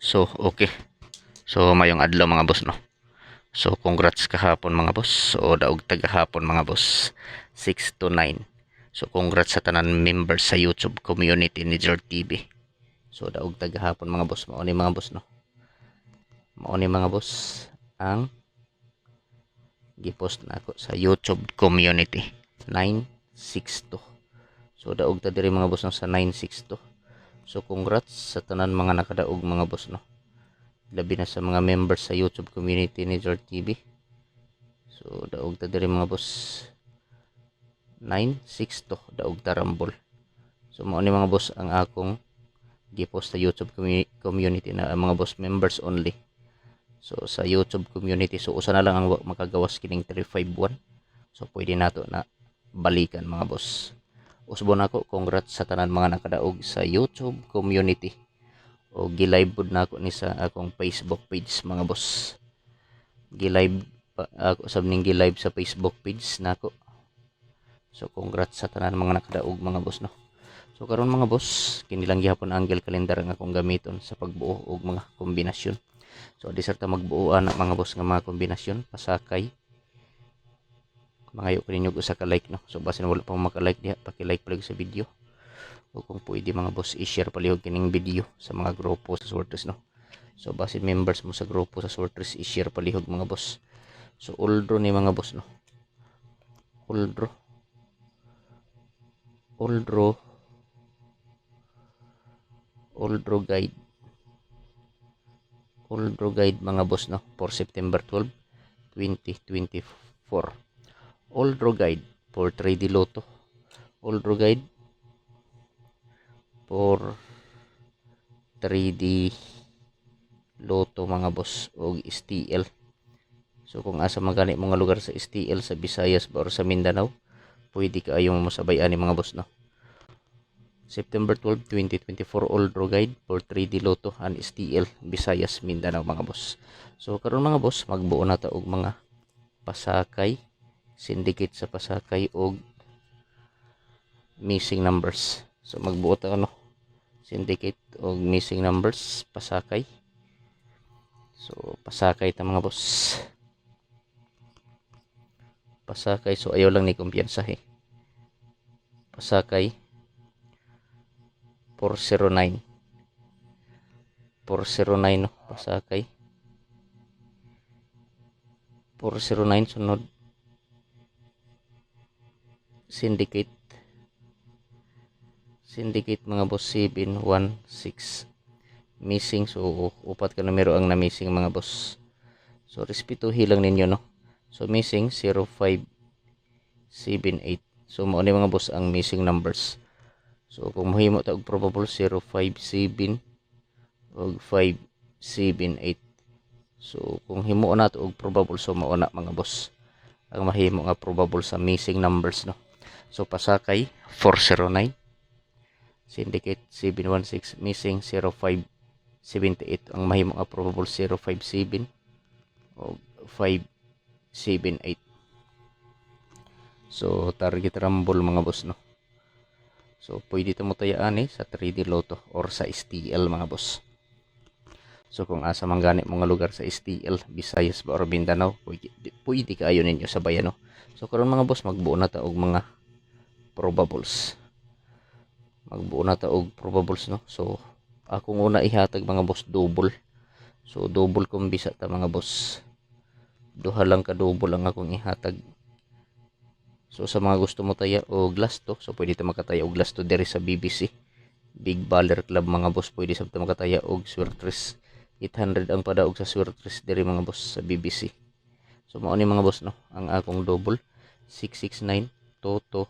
So, okay. So, mayong adlaw mga boss, no? So, congrats kahapon mga boss. So, daog tagahapon mga boss. 6 to 9. So, congrats sa tanan members sa YouTube community ni Jor TV. So, daog tagahapon mga boss. Mauni mga boss, no? Mauni mga boss ang gipost na ako sa YouTube community. 962. So, daog ta diri mga boss, no? Sa 962. So, congrats sa tanan mga nakadaog mga boss, no? Labi na sa mga members sa YouTube community ni Jor TV. So daog ta diri mga boss 962 daog ta rambol. So mao ni mga boss ang akong gipost sa YouTube community na mga boss members only. So sa YouTube community, so usa na lang ang makagawas kining 351. So pwede nato na balikan mga boss. Usbon ako, congrats sa tanan mga nakadaog sa YouTube community. O gilive pod na ako ni sa akong Facebook page mga boss. Gilive ako sab ning gilive sa Facebook page nako. So congrats sa tanan mga nakadaog mga boss, no. So karon mga boss, kini lang gihapon angle calendar ang akong gamiton sa pagbuo og mga kombinasyon. So disarta magbuo ana mga boss nga mga kombinasyon pasakay. Mangayo ko ninyo usa ka like, no. So basin wala pa maka-like diha, paki-like pa sa video. O kung pwede mga boss, i-share palihog kining video sa mga grupo sa Sortress, no. So basin members mo sa grupo sa Sortress, i-share palihog mga boss. So oldro ni mga boss, no. Oldro guide mga boss, no, for September 12, 2024. Oldro guide for 3D Lotto, Oldro guide for 3D Lotto mga boss og STL. So kung asa magani mga lugar sa STL sa Visayas ba or sa Mindanao, pwede kaayo mo masabay ani mga boss, no. September 12, 2024 Oldro guide for 3D Lotto and STL Visayas, Mindanao mga boss. So karon mga boss, magbuo na ta og mga pasakay, syndicate sa pasakay og missing numbers. So magbuo ta ano, syndicate og missing numbers pasakay. So pasakay ta mga boss. Pasakay, so ayaw lang ni kumpiyansa Pasakay 409. 409, no, pasakay 409. Sunod syndicate mga boss 716. Missing, so upat ka numero ang na missing mga boss. So respetuhin lang ninyo, no. So missing 0578. So mao ni mga boss ang missing numbers. So kung mahimo ta og probable 057 og 578. So kung himo na to og probable, so mao na mga boss ang mahimo nga probable sa missing numbers, no. So pasakay 409, syndicate 716, missing 0578. Ang mahimo nga probable 057 o 578. So target rumble mga boss, no. So pwede ito mo tayaan sa 3D Lotto or sa STL mga boss. So kung asa man gani mga lugar sa STL, Visayas ba or Mindanao, pwede kaayo ninyo sa bayan, no. So karon mga boss, magbuo na ta og mga probables. No. So akong una ihatag mga boss double. So double kumbisa ta mga boss. Duha lang ka double ang akong ihatag. So sa mga gusto mo taya og lasto, so pwede ta makataya og lasto diri sa BBC Big Baller Club mga boss. Pwede sabta makataya og Swertres 800 ang padaog sa Swertres diri mga boss sa BBC. So mao ni mga boss, no, ang akong double 669 Toto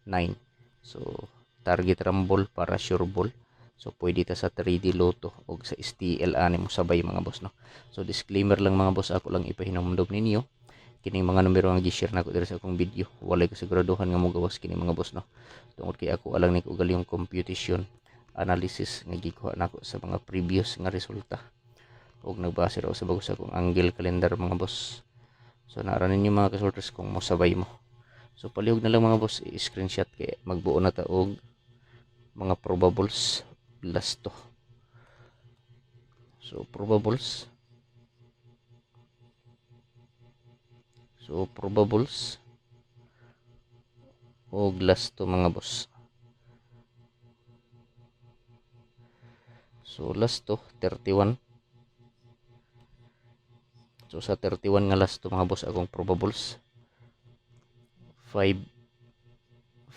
9. So target rumble para sure ball. So pwede ta sa 3D Lotto og sa STL ani mo sabay mga boss, no. So disclaimer lang mga boss, ako lang ipahinumdom ninyo kining mga numero nga gi-share nako diri sa akong video. Walay ko siguraduhan nga mogawas kini mga boss, no. Tungod kay ako alang ni ugal yung computation analysis nga gikuha nako sa mga previous nga resulta og nagbase ra sa bagos akong angle calendar mga boss. So naara ninyo mga kasorters kung mosabay mo. So palihog na lang mga boss, i-screenshot kay magbuo na ta og mga probables lasto. So probables. So probables og last to mga boss. So last to 31. So sa 31 nga last to mga boss akong probables 5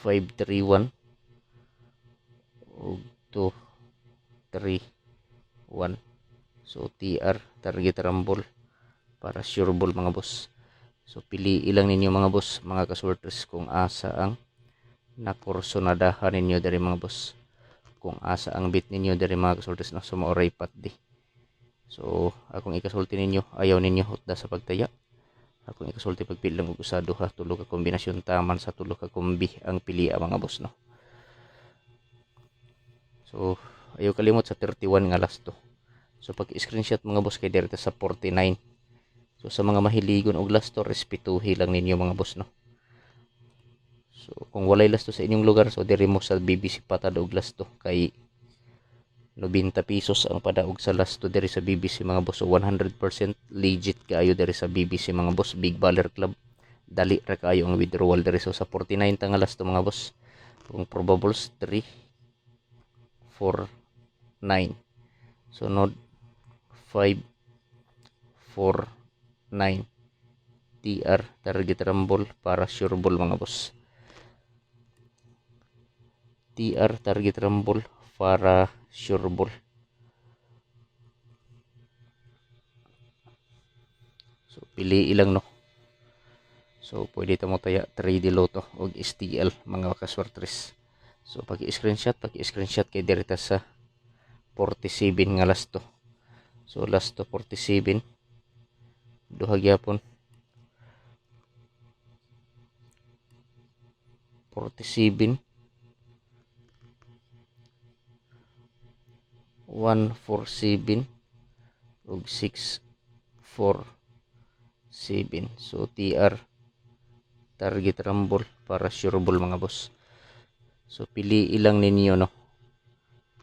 531 og 231. So TR target rumble para sure ball mga boss. So pili ilang ninyo mga boss, mga kasorters, kung asa ang nakursonadahan ninyo dari mga boss. Kung asa ang bit ninyo dari mga kasorters na sumauray pat di. So akong ikasulti ninyo, ayaw ninyo hutda sa pagtaya. Akong ikasulti pagpili lang og usa duha tulo ka kombinasyon taman sa tulo ka kombi ang pilia mga boss no. So ayaw kalimot sa 31 nga last to. So pag-screenshot mga boss kay direta sa 49. So sa mga mahiligon og last to, respetuhi lang ninyo mga boss no. So kung walay last to sa inyong lugar, so diri mo sa BBC Patad og last to kay 90 pesos ang padaog sa last to diri sa BBC mga boss. So 100% legit kaayo diri sa BBC mga boss, Big Baller Club. Dali ra kaayo ang withdrawal diri. So sa 49 ta nga last to mga boss. Kung probables 3 4 9. So node 5 4 9. TR target rumble para sure ball mga boss. TR target rumble para sure ball. So pili ilang no. So pwede ta mo taya 3D Lotto og STL mga kaswertres. So paki-screenshot kay direta sa 47 nga last to. So last to 47 duha gyapon 47 147 ug 647. So TR target rumble para sure ball mga boss. So pili ilang ninyo no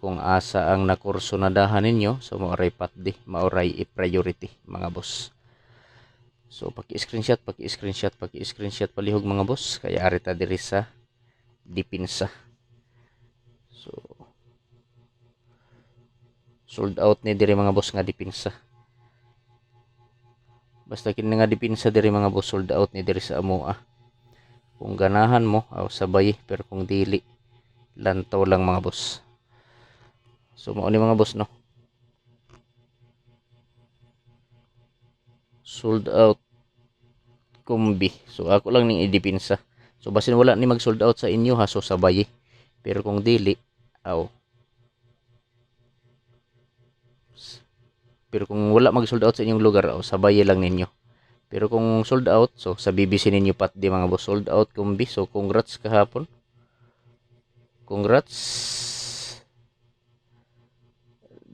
kung asa ang nakursonadahan ninyo. So mauray patdi, mauray i-priority mga boss. So paki-screenshot palihog mga boss kaya arita diri sa dipinsa. So sold out ni diri mga boss nga dipinsa. Basta kini nga dipinsa diri mga boss, sold out ni diri sa amoa. Kung ganahan mo aw sabay, pero kung dili lantaw lang mga boss. So mao ni mga boss no. Sold out kombi. So ako lang ning idipinsa. So basin wala ni mag sold out sa inyo ha, so sabay. Pero kung dili aw. Pero kung wala mag sold out sa inyong lugar, aw sabay lang ninyo. Pero kung sold out, so sa BBC ninyo pat di mga boss, sold out kombi. So congrats kahapon. Congrats.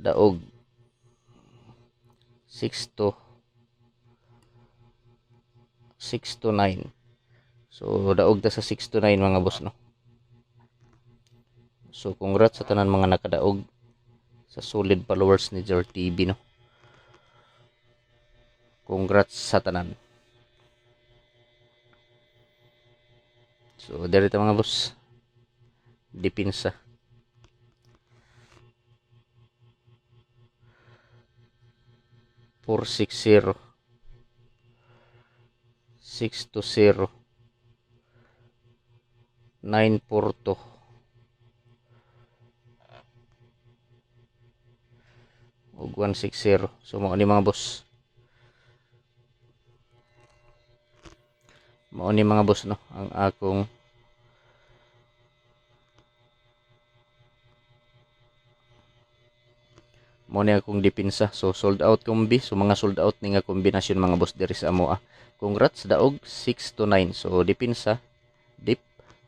Daog 6 to 9. So daog ta sa 6 to 9 mga boss no. So congrats sa tanan mga nakadaog sa solid followers ni Jer TV no. Congrats sa tanan. So diri ta mga boss. Dipinsa. 460 620 942 ug 160. So mao ni mga boss. Mao ni mga boss no ang akong mo ni akong dipinsa. So sold out kombi. So mga sold out ni nga kombinasyon mga boss diri sa amoa. Congrats daog 6 to 9. So dipinsa dip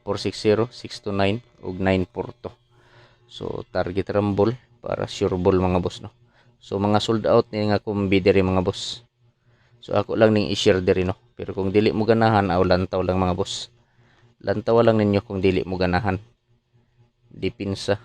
460 6 to 9 ug 942. So target rumble para sure ball mga boss no. So mga sold out ni nga kombi diri mga boss. So ako lang ning i-share diri no. Pero kung dili mo ganahan aw lantaw lang mga boss. Lantaw lang ninyo kung dili mo ganahan. Dipinsa